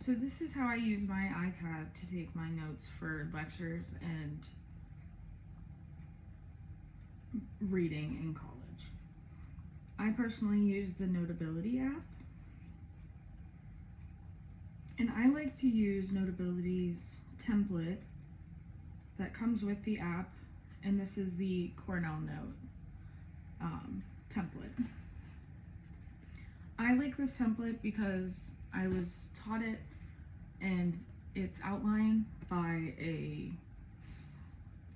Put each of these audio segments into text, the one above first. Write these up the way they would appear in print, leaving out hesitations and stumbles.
So this is how I use my iPad to take my notes for lectures and reading in college. I personally use the Notability app, and I like to use Notability's template that comes with the app, and this is the Cornell Note template. I like this template because I was taught it, and it's outlined by a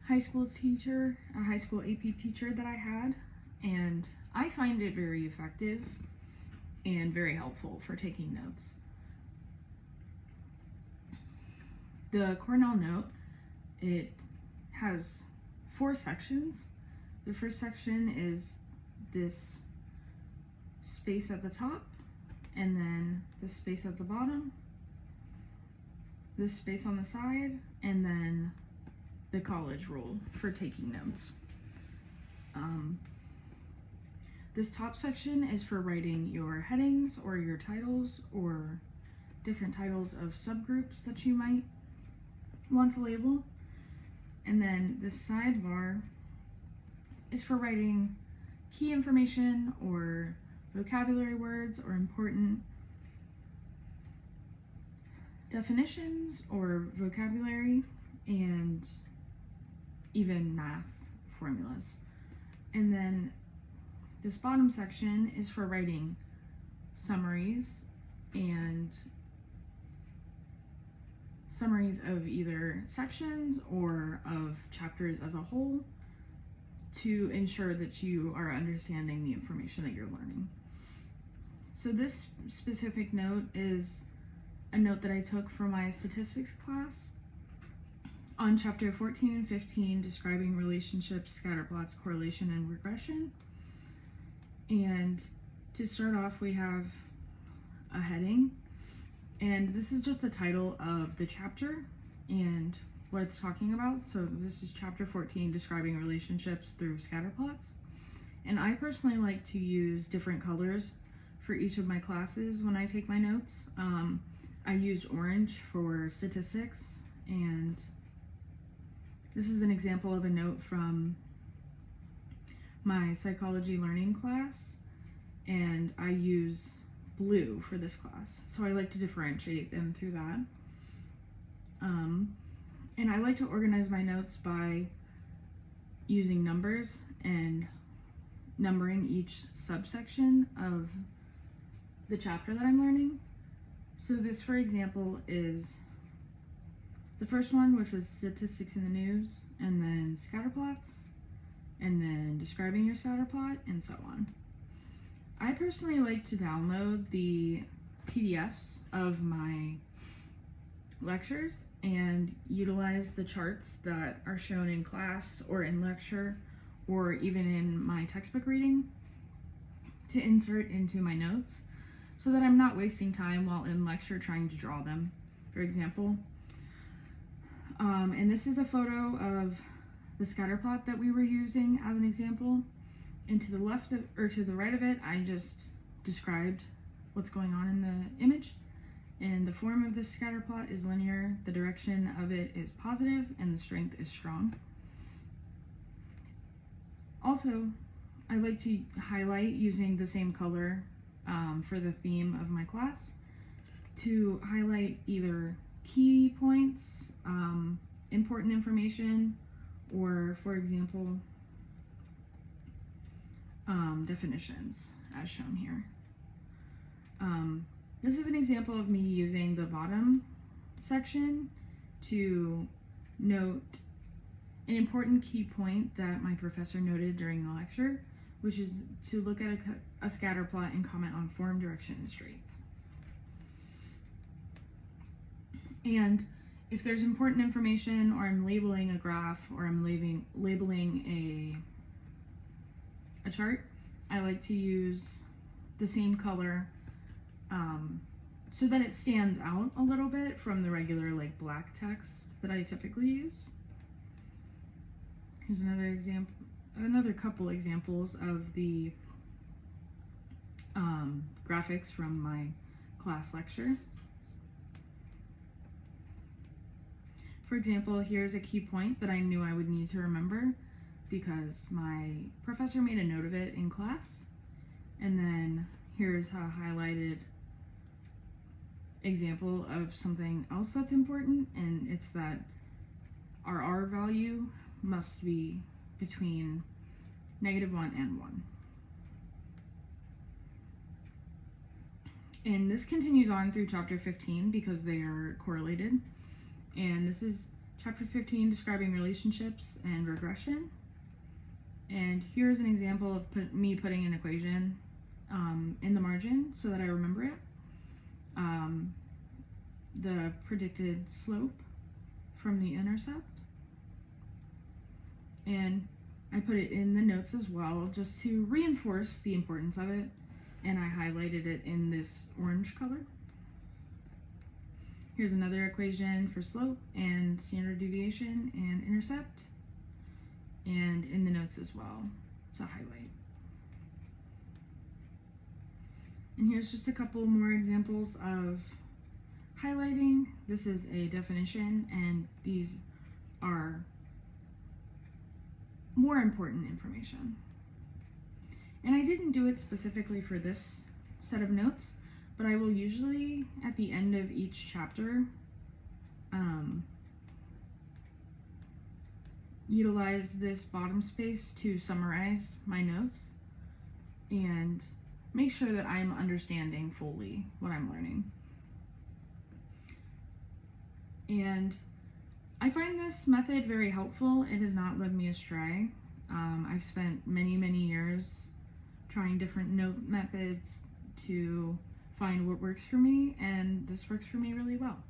high school teacher, a high school AP teacher that I had, and I find it very effective and very helpful for taking notes. The Cornell Note, it has 4 sections. The first section is this space at the top, and then the space at the bottom, this space on the side, and then the college rule for taking notes. This top section is for writing your headings or your titles or different titles of subgroups that you might want to label. And then this sidebar is for writing key information or vocabulary words or important definitions or vocabulary and even math formulas. And then this bottom section is for writing summaries and summaries of either sections or of chapters as a whole to ensure that you are understanding the information that you're learning. So this specific note is a note that I took from my statistics class on chapter 14 and 15, describing relationships, scatterplots, correlation, and regression. And to start off, we have a heading, and this is just the title of the chapter and what it's talking about. So this is chapter 14, describing relationships through scatterplots. And I personally like to use different colors for each of my classes when I take my notes. I used orange for statistics, and this is an example of a note from my psychology learning class, and I use blue for this class. So I like to differentiate them through that. And I like to organize my notes by using numbers and numbering each subsection of the chapter that I'm learning. So this, for example, is the first one, which was statistics in the news, and then scatterplots, and then describing your scatterplot, and so on. I personally like to download the PDFs of my lectures and utilize the charts that are shown in class or in lecture or even in my textbook reading to insert into my notes so that I'm not wasting time while in lecture trying to draw them, for example. And this is a photo of the scatterplot that we were using as an example. And to the left of, or to the right of it, I just described what's going on in the image. And the form of this scatterplot is linear, the direction of it is positive, and the strength is strong. Also, I like to highlight using the same color for the theme of my class to highlight either key points, important information, or, for example, definitions, as shown here. This is an example of me using the bottom section to note an important key point that my professor noted during the lecture, which is to look at a scatterplot and comment on form, direction, and strength. And if there's important information, or I'm labeling a graph, or I'm labeling a chart, I like to use the same color so that it stands out a little bit from the regular black text that I typically use. Here's another example, another couple examples of the graphics from my class lecture. For example, here's a key point that I knew I would need to remember because my professor made a note of it in class. And then here's a highlighted example of something else that's important, and it's that our R value must be between -1 and 1. And this continues on through chapter 15 because they are correlated. And this is chapter 15, describing relationships and regression. And here's an example of me putting an equation in the margin so that I remember it. The predicted slope from the intercept. And I put it in the notes as well just to reinforce the importance of it, and I highlighted it in this orange color. Here's another equation for slope and standard deviation and intercept, and in the notes as well to highlight. And here's just a couple more examples of highlighting. This is a definition, and these are more important information. And I didn't do it specifically for this set of notes, but I will usually, at the end of each chapter, utilize this bottom space to summarize my notes and make sure that I'm understanding fully what I'm learning. And I find this method very helpful. It has not led me astray. I've spent many years trying different note methods to find what works for me, and this works for me really well.